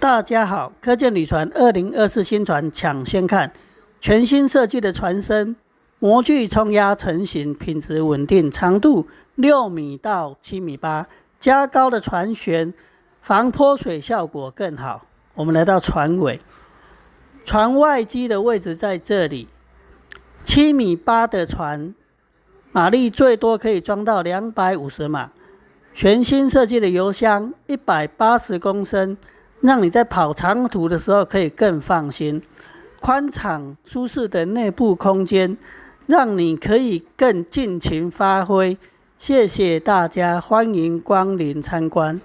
大家好，科健旅船2024新船抢先看，全新设计的船身，模具冲压成型，品质稳定，长度6米到7米8，加高的船舷，防泼水效果更好。我们来到船尾，船外机的位置在这里，7米8的船，马力最多可以装到250马。全新设计的油箱180公升。让你在跑长途的时候可以更放心，宽敞舒适的内部空间，让你可以更尽情发挥。谢谢大家，欢迎光临参观。